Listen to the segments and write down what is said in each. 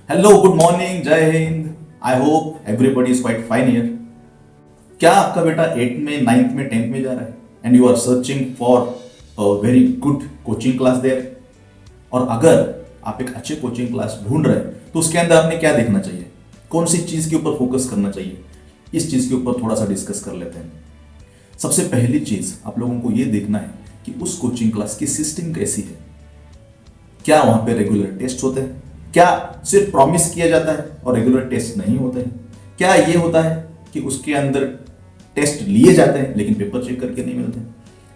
Hello, good morning, जय Hind. I hope everybody is quite fine here. क्या आपका बेटा 8th में, 9th में, 10th में जा रहा है and you are searching for a very good coaching class there? और अगर आप एक अच्छे कोचिंग क्लास ढूंढ रहे हैं तो उसके अंदर आपने क्या देखना चाहिए, कौन सी चीज के ऊपर फोकस करना चाहिए, इस चीज के ऊपर थोड़ा सा डिस्कस कर लेते हैं। सबसे पहली चीज आप लोगों को यह देखना है कि उस कोचिंग क्लास की सिस्टम कैसी है। क्या वहां पे रेगुलर टेस्ट होते हैं? क्या सिर्फ प्रॉमिस किया जाता है और रेगुलर टेस्ट नहीं होते हैं? क्या ये होता है कि उसके अंदर टेस्ट लिए जाते हैं लेकिन पेपर चेक करके नहीं मिलते?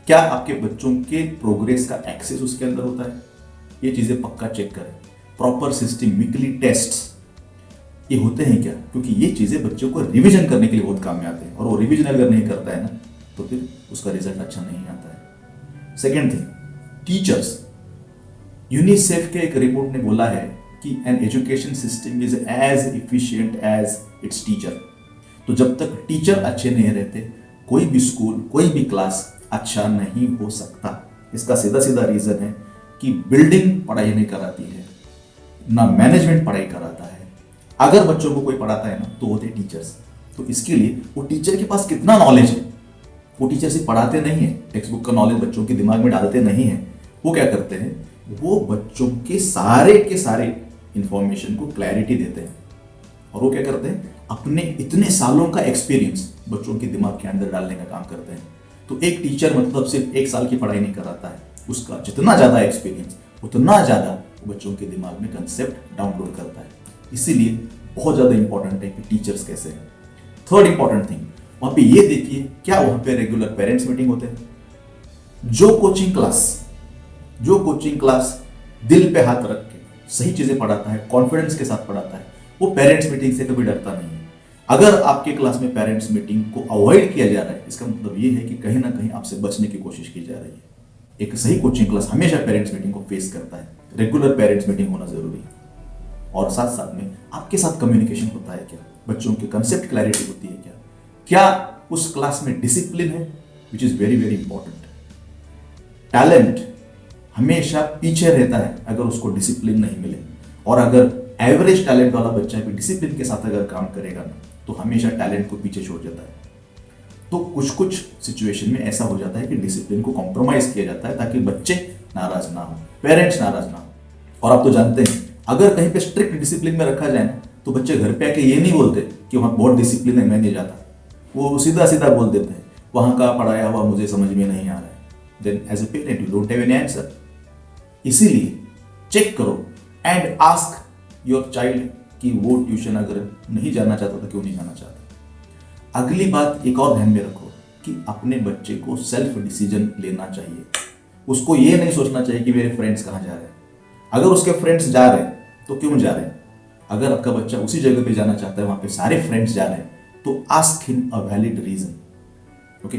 क्या आपके बच्चों के प्रोग्रेस का एक्सेस उसके अंदर होता है? ये चीजें पक्का चेक करें। प्रॉपर सिस्टम, वीकली टेस्ट ये होते हैं क्या? क्योंकि ये चीजें बच्चों को रिवीजन करने के लिए बहुत काम में आते हैं और वो रिवीजन अगर नहीं करता है ना तो फिर उसका रिजल्ट अच्छा नहीं आता है। Second thing, teachers. यूनिसेफ के एक रिपोर्ट ने बोला है कि an education system is as efficient as its teacher. तो जब तक टीचर अच्छे नहीं रहते कोई भी स्कूल, कोई भी क्लास अच्छा नहीं हो सकता। इसका सीधा सीधा रीजन है कि बिल्डिंग पढ़ाई नहीं कराती है, ना मैनेजमेंट पढ़ाई कराता है। अगर बच्चों को कोई पढ़ाता है ना तो होते टीचर्स। तो इसके लिए वो टीचर के पास कितना नॉलेज है, वो टीचर सिर्फ पढ़ाते नहीं है, टेक्स्ट बुक का नॉलेज बच्चों के दिमाग में डालते नहीं है। वो क्या करते हैं, वो बच्चों के सारे इंफॉर्मेशन को क्लैरिटी देते हैं। और वो क्या करते हैं, अपने इतने सालों का एक्सपीरियंस बच्चों के दिमाग के अंदर डालने का काम करते हैं। तो एक टीचर मतलब सिर्फ 1 साल की पढ़ाई नहीं कराता है, उसका जितना ज्यादा एक्सपीरियंस उतना ज्यादा बच्चों के दिमाग में कंसेप्ट डाउनलोड करता है। इसीलिए बहुत ज्यादा इंपॉर्टेंट है कि टीचर्स कैसे हैं। थर्ड इंपॉर्टेंट थिंग, वहां पे ये देखिए क्या वहां पे रेगुलर पेरेंट्स मीटिंग होते हैं। जो कोचिंग क्लास दिल पे हाथ रख के सही चीजें पढ़ाता है, कॉन्फिडेंस के साथ पढ़ाता है, वो पेरेंट्स मीटिंग से कभी डरता नहीं है। अगर आपके क्लास में पेरेंट्स मीटिंग को अवॉइड किया जा रहा है इसका मतलब ये है कि कहीं ना कहीं आपसे बचने की कोशिश की जा रही है। एक सही कोचिंग क्लास हमेशा पेरेंट्स मीटिंग को फेस करता है। रेगुलर पेरेंट्स मीटिंग होना जरूरी है। और साथ साथ में आपके साथ कम्युनिकेशन होता है क्या, बच्चों के कंसेप्ट क्लैरिटी होती है क्या, क्या उस क्लास में डिसिप्लिन है, which is very very important. Talent हमेशा पीछे रहता है अगर उसको डिसिप्लिन नहीं मिले। और अगर एवरेज टैलेंट वाला बच्चा भी डिसिप्लिन के साथ अगर काम करेगा ना तो हमेशा टैलेंट को पीछे छोड़ जाता है। तो कुछ सिचुएशन में ऐसा हो जाता है कि डिसिप्लिन को कॉम्प्रोमाइज किया जाता है ताकि बच्चे नाराज ना हो, पेरेंट्स नाराज ना हो। और आप तो जानते हैं अगर कहीं पे स्ट्रिक्ट डिसिप्लिन में रखा जाए ना तो बच्चे घर पे आके ये नहीं बोलते कि वहां बहुत डिसिप्लिन है, मैं नहीं जाता। वो सीधा सीधा बोल देते हैं वहां का पढ़ाया हुआ मुझे समझ में नहीं आ रहा है। Then as a parent you don't have any answer. इसीलिए चेक करो एंड आस्क योर चाइल्ड कि वो ट्यूशन अगर नहीं जाना चाहता तो क्यों नहीं जाना चाहता। अगली बात एक और ध्यान में रखो कि अपने बच्चे को सेल्फ डिसीजन लेना चाहिए। उसको ये नहीं सोचना चाहिए कि मेरे फ्रेंड्स कहाँ जा रहे हैं। अगर उसके फ्रेंड्स जा रहे हैं तो क्यों जा रहे हैं। अगर आपका बच्चा उसी जगह पे जाना चाहता है वहां पे सारे फ्रेंड्स जा रहे हैं तो ask him a valid reason. Okay,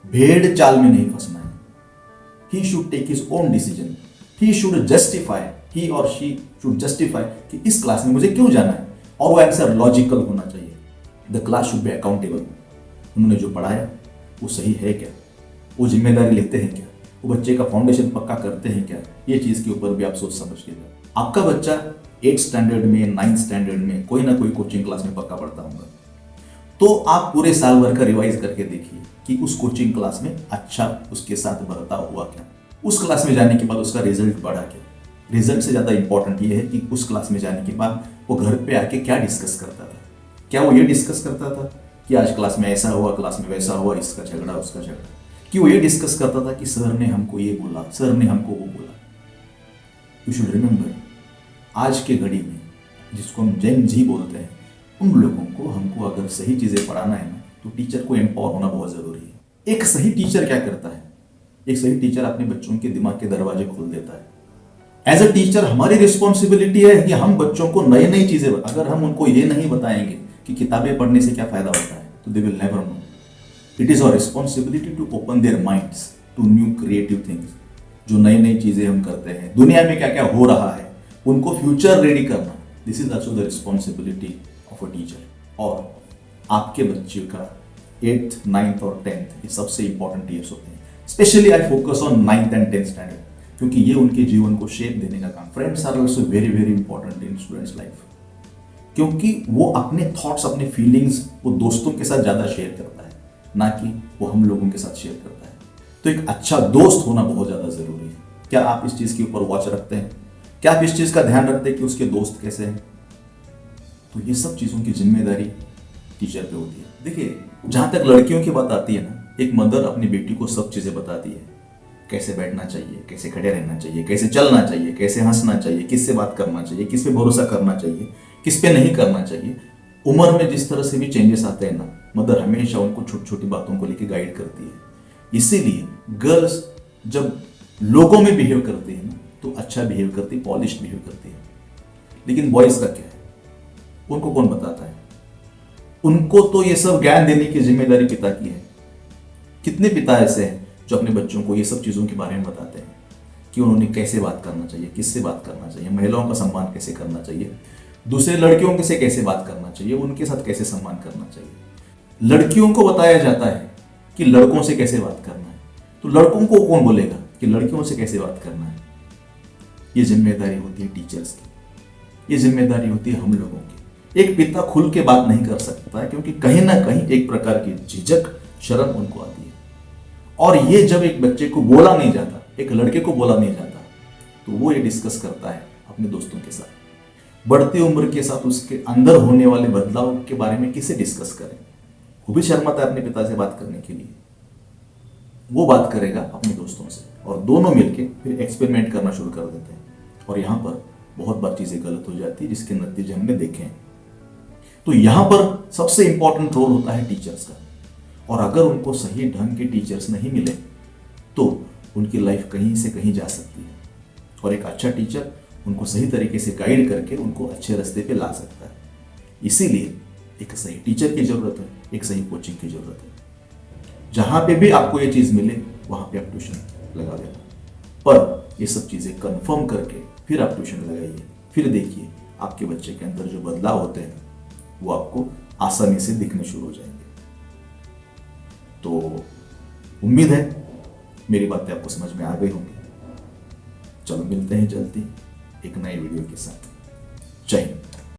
भेड़ चाल में नहीं फंसना है। He should take his own decision. He should justify, he or she should justify कि इस क्लास में मुझे क्यों जाना है और वो आंसर लॉजिकल होना चाहिए। The class should be accountable. उन्होंने जो पढ़ाया वो सही है क्या, वो जिम्मेदारी लेते हैं क्या, वो बच्चे का फाउंडेशन पक्का करते हैं क्या, ये चीज के ऊपर भी आप सोच समझ के जाओ। आपका बच्चा 8th स्टैंडर्ड में, 9th स्टैंडर्ड में कोई ना कोई कोचिंग क्लास में पक्का पढ़ता होगा। तो आप पूरे साल भर का रिवाइज करके देखिए कि उस कोचिंग क्लास में अच्छा उसके साथ बर्ताव हुआ क्या, उस क्लास में जाने के बाद उसका रिजल्ट बढ़ा क्या। रिजल्ट से ज़्यादा इंपॉर्टेंट ये है कि उस क्लास में जाने के बाद वो घर पे आके क्या डिस्कस करता था। क्या वो ये डिस्कस करता था कि आज क्लास में ऐसा हुआ, क्लास में वैसा हुआ, इसका झगड़ा उसका झगड़ा, कि वो ये डिस्कस करता था कि सर ने हमको ये बोला, सर ने हमको वो बोला। यू शुड रिमेंबर, आज के घड़ी में जिसको हम जेन जी बोलते हैं, उन लोगों को हमको अगर सही चीज़ें पढ़ाना है ना तो टीचर को एम्पावर होना बहुत ज़रूरी है। एक सही टीचर क्या करता है, एक सही टीचर अपने बच्चों के दिमाग के दरवाजे खोल देता है। एज अ टीचर हमारी रिस्पॉन्सिबिलिटी है कि हम बच्चों को नई नई चीज़ें, अगर हम उनको ये नहीं बताएंगे कि किताबें पढ़ने से क्या फ़ायदा होता है तो they will never know. It is our responsibility to open their minds to new creative things. जो नई नई चीज़ें हम करते हैं, दुनिया में क्या क्या हो रहा है, उनको फ्यूचर रेडी करना, this is also the responsibility of a teacher. और आपके बच्चे का 8th, 9th और 10th ये सबसे इंपॉर्टेंट ईयर्स होते हैं। Specially I focus on 9th and 10th standard क्योंकि ये उनके जीवन को शेप देने का काम। Friends are also very very important in students life, क्योंकि वो अपने थॉट्स, अपने फीलिंग्स वो दोस्तों के साथ ज़्यादा शेयर करता है, ना कि वो हम लोगों के साथ शेयर करता है। तो एक अच्छा दोस्त होना बहुत ज़्यादा ज़रूरी है। क्या आप इस चीज़ के ऊपर वॉच रखते हैं? क्या आप इस चीज़ का ध्यान रखते हैं कि उसके दोस्त कैसे हैं? तो ये सब चीज़ों की जिम्मेदारी टीचर पे होती है। देखिए, जहाँ तक लड़कियों की बात आती है ना, एक मदर अपनी बेटी को सब चीज़ें बताती है, कैसे बैठना चाहिए, कैसे खड़े रहना चाहिए, कैसे चलना चाहिए, कैसे हंसना चाहिए, किससे बात करना चाहिए, किस पे भरोसा करना चाहिए, किस पे नहीं करना चाहिए। उम्र में जिस तरह से भी चेंजेस आते हैं ना, मदर हमेशा उनको छोटी छोटी बातों को लेकर गाइड करती है। इसीलिए गर्ल्स जब लोगों में बिहेव करती है ना, तो अच्छा बिहेव करती, पॉलिश बिहेव करती है। लेकिन बॉयज का क्या है, उनको कौन बताता है? उनको तो ये सब ज्ञान देने की जिम्मेदारी पिता की है। कितने पिता ऐसे हैं जो अपने बच्चों को ये सब चीज़ों के बारे में बताते हैं कि उन्होंने कैसे बात करना चाहिए, किससे बात करना चाहिए, महिलाओं का सम्मान कैसे करना चाहिए, दूसरे लड़कियों से कैसे बात करना चाहिए, उनके साथ कैसे सम्मान करना चाहिए। लड़कियों को बताया जाता है कि लड़कों से कैसे बात करना है, तो लड़कों को कौन बोलेगा कि लड़कियों से कैसे बात करना है? ये जिम्मेदारी होती है टीचर्स की, ये जिम्मेदारी होती है हम लोगों की। एक पिता खुल के बात नहीं कर सकता है, क्योंकि कहीं ना कहीं एक प्रकार की झिझक, शर्म उनको आती है। और ये जब एक बच्चे को बोला नहीं जाता, एक लड़के को बोला नहीं जाता, तो वो ये डिस्कस करता है अपने दोस्तों के साथ। बढ़ती उम्र के साथ उसके अंदर होने वाले बदलाव के बारे में किसे डिस्कस करें? वो भी शर्माता है अपने पिता से बात करने के लिए। वो बात करेगा अपने दोस्तों से, और दोनों मिलके फिर एक्सपेरिमेंट करना शुरू कर देते हैं। और यहाँ पर बहुत बार चीज़ें गलत हो जाती है, जिसके नतीजे हमने देखे हैं। तो यहाँ पर सबसे इंपॉर्टेंट रोल होता है टीचर्स का। और अगर उनको सही ढंग के टीचर्स नहीं मिले तो उनकी लाइफ कहीं से कहीं जा सकती है। और एक अच्छा टीचर उनको सही तरीके से गाइड करके उनको अच्छे रास्ते पे ला सकता है। इसीलिए एक सही टीचर की जरूरत है, एक सही कोचिंग की जरूरत है। जहाँ पे भी आपको ये चीज़ मिले वहाँ पे आप ट्यूशन लगा देना, पर ये सब चीज़ें कंफर्म करके फिर आप ट्यूशन लगाइए। फिर देखिए आपके बच्चे के अंदर जो बदलाव होते हैं वो आपको आसानी से दिखने शुरू हो जाएंगे। तो उम्मीद है मेरी बातें आपको समझ में आ गई होंगी। चलो मिलते हैं जल्दी एक नए वीडियो के साथ। जय हिंद।